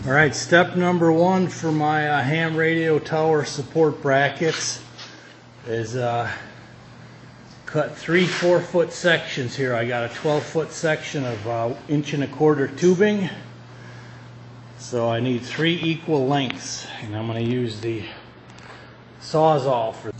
Alright, step number one for my ham radio tower support brackets is cut 3 4-foot sections here. I got a 12-foot section of 1.25 inch tubing, so I need 3 equal lengths, and I'm going to use the Sawzall for.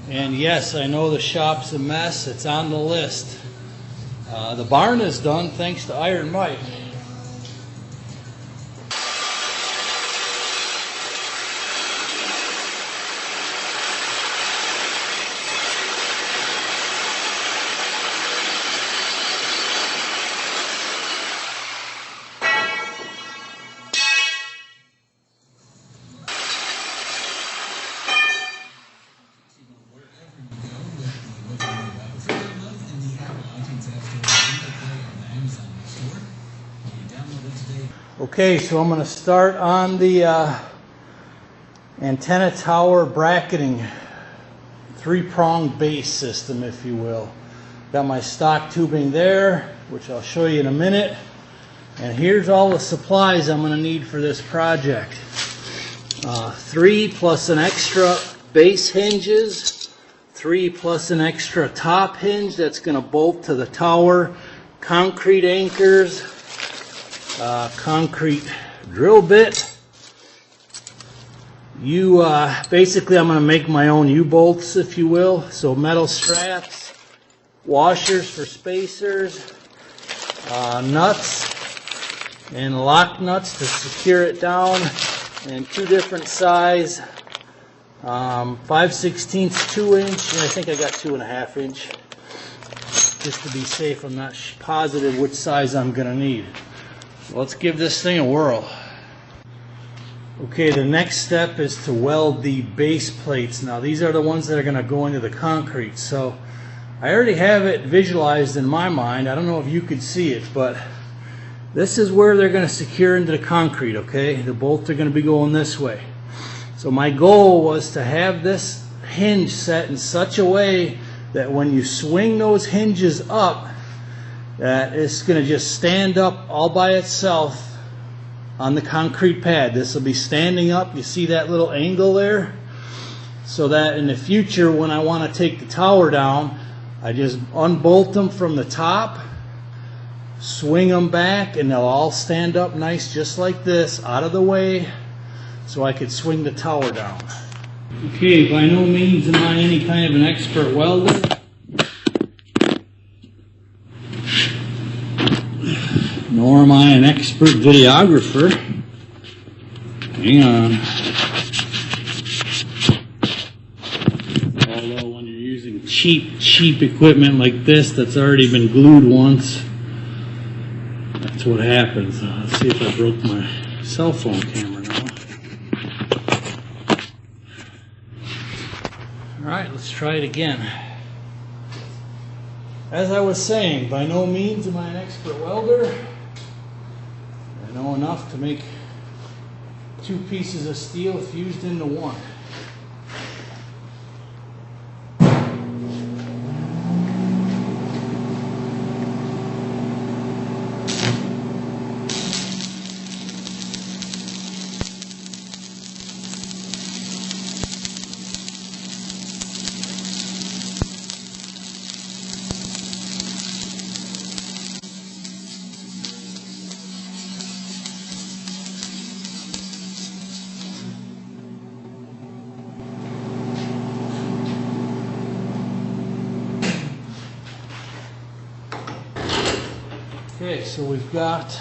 And yes, I know the shop's a mess. It's on the list. The barn is done thanks to Iron Mike. Okay, so I'm going to start on the antenna tower bracketing 3-pronged base system, if you will. Got my stock tubing there, which I'll show you in a minute. And here's all the supplies I'm going to need for this project. 3 plus an extra base hinges, 3 plus an extra top hinge that's going to bolt to the tower, concrete anchors, concrete drill bit. Basically I'm going to make my own U-bolts, if you will. So metal straps, washers for spacers, nuts and lock nuts to secure it down, and 2 different size, 5/16, 2 inch, and I think I got 2.5 inch. Just to be safe, I'm not positive which size I'm going to need. Let's give this thing a whirl. Okay, the next step is to weld the base plates. Now these are the ones that are going to go into the concrete. So I already have it visualized in my mind. I don't know if you could see it, but this is where they're going to secure into the concrete, okay? The bolts are going to be going this way. So my goal was to have this hinge set in such a way that when you swing those hinges up, that it's going to just stand up all by itself on the concrete pad. This will be standing up. You see that little angle there? So that in the future, when I want to take the tower down, I just unbolt them from the top, swing them back, and they'll all stand up nice just like this, out of the way, so I could swing the tower down. Okay, by no means am I any kind of an expert welder. Nor am I an expert videographer. Hang on. Although when you're using cheap equipment like this that's already been glued once, that's what happens. Let's see if I broke my cell phone camera now. Alright, let's try it again. As I was saying, by no means am I an expert welder. I know enough to make 2 pieces of steel fused into one. Okay, so we've got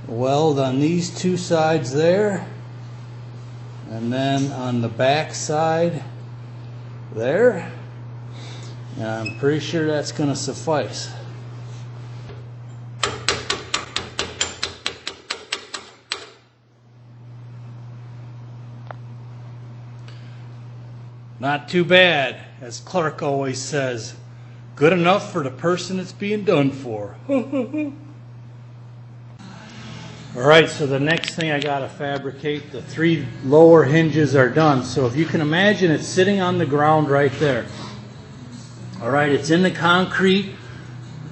a weld on these 2 sides there, and then on the back side there, and I'm pretty sure that's going to suffice. Not too bad, as Clark always says. Good enough for the person it's being done for. Alright, so the next thing I got to fabricate, the 3 lower hinges are done. So if you can imagine, it's sitting on the ground right there. Alright, it's in the concrete,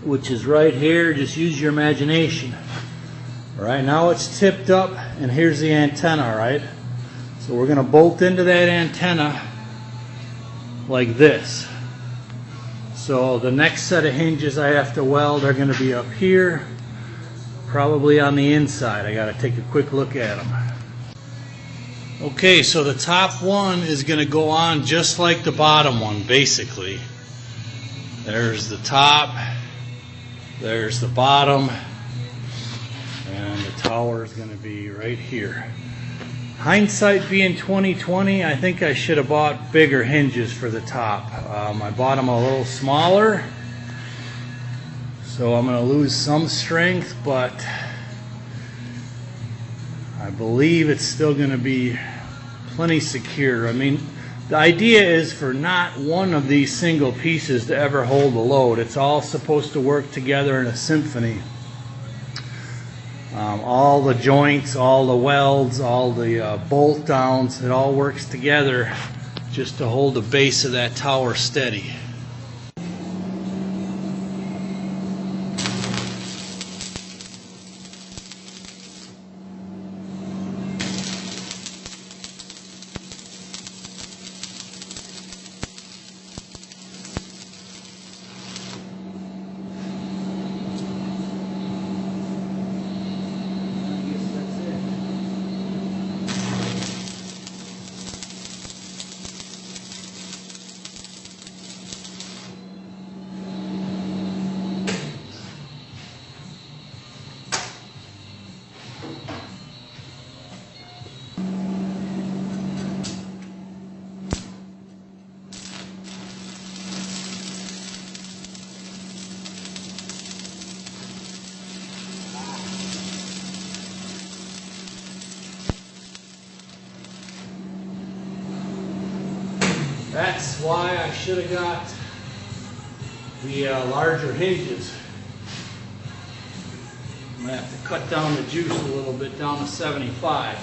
which is right here. Just use your imagination. All right, now it's tipped up, and here's the antenna, right? So we're going to bolt into that antenna like this. So the next set of hinges I have to weld are going to be up here, probably on the inside. I got to take a quick look at them. Okay, so the top one is going to go on just like the bottom one, basically. There's the top, there's the bottom, and the tower is going to be right here. Hindsight being 2020, I think I should have bought bigger hinges for the top. I bought them a little smaller, so I'm going to lose some strength, but I believe it's still going to be plenty secure. I mean, the idea is for not one of these single pieces to ever hold a load. It's all supposed to work together in a symphony. All the joints, all the welds, all the bolt downs, it all works together just to hold the base of that tower steady. That's why I should have got the larger hinges. I'm going to have to cut down the juice a little bit, down to 75.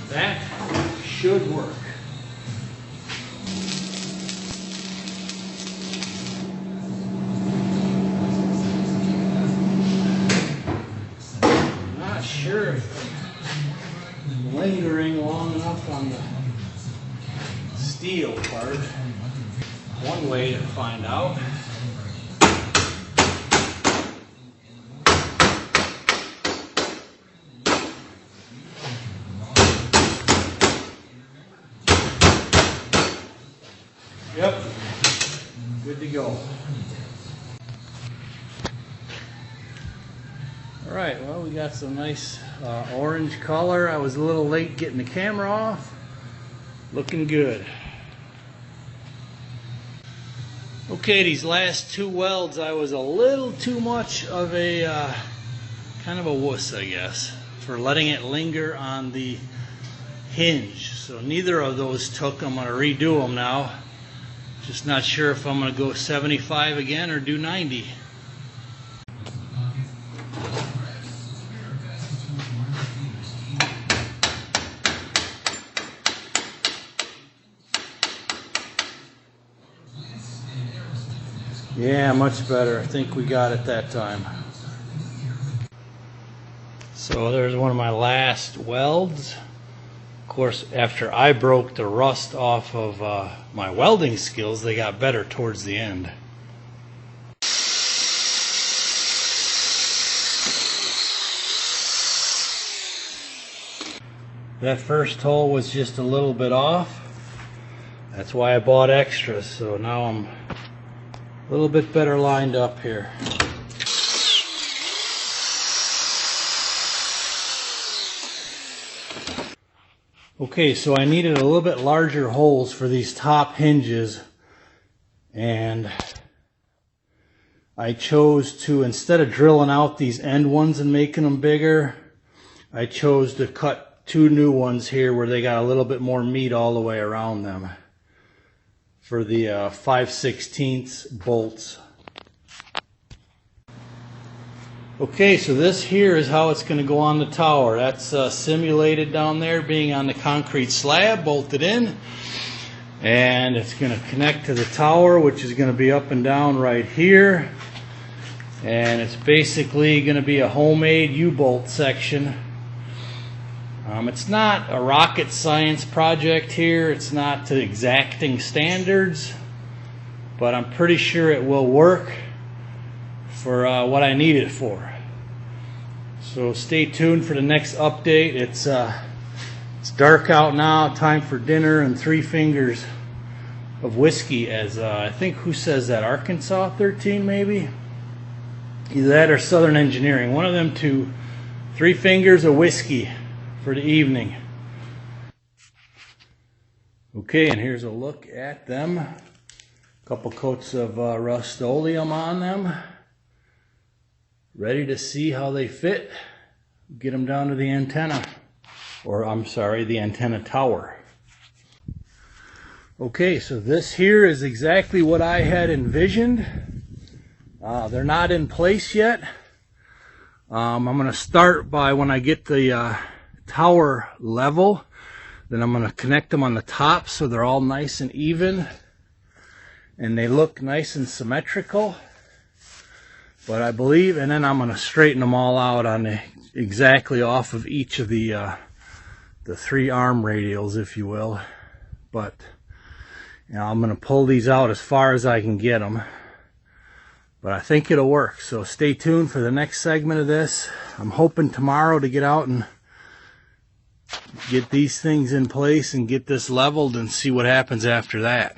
That should work. Sure if I'm lingering long enough on the steel part. One way to find out. Yep, good to go. Alright, well, we got some nice orange color. I was a little late getting the camera off. Looking good. Okay, these last two welds, I was a little too much of a kind of a wuss, I guess, for letting it linger on the hinge. So neither of those took. I'm going to redo them now. Just not sure if I'm going to go 75 again or do 90. Yeah, much better. I think we got it that time. So there's one of my last welds. Of course, after I broke the rust off of my welding skills, they got better towards the end. That first hole was just a little bit off. That's why I bought extras. So now I'm a little bit better lined up here. Okay, so I needed a little bit larger holes for these top hinges, and I chose to, instead of drilling out these end ones and making them bigger, I chose to cut two new ones here where they got a little bit more meat all the way around them for the 5/16 bolts. Okay, so this here is how it's going to go on the tower. That's simulated down there being on the concrete slab, bolted in. And it's going to connect to the tower, which is going to be up and down right here. And it's basically going to be a homemade U-bolt section. It's not a rocket science project here. It's not to exacting standards. But I'm pretty sure it will work for what I need it for. So stay tuned for the next update. It's dark out now, time for dinner and 3 fingers of whiskey, as I think, who says that, Arkansas 13 maybe? Either that or Southern Engineering, one of them two. 3 fingers of whiskey for the evening. Okay, and here's a look at them. A couple coats of Rust-Oleum on them. Ready to see how they fit. Get them down to the antenna. Or, I'm sorry, the antenna tower. Okay, so this here is exactly what I had envisioned. They're not in place yet. I'm going to start by, when I get the tower level, then I'm going to connect them on the top so they're all nice and even. And they look nice and symmetrical. But I believe, and then I'm going to straighten them all out on exactly off of each of the 3 arm radials, if you will. But you know, I'm going to pull these out as far as I can get them. But I think it'll work. So stay tuned for the next segment of this. I'm hoping tomorrow to get out and get these things in place and get this leveled and see what happens after that.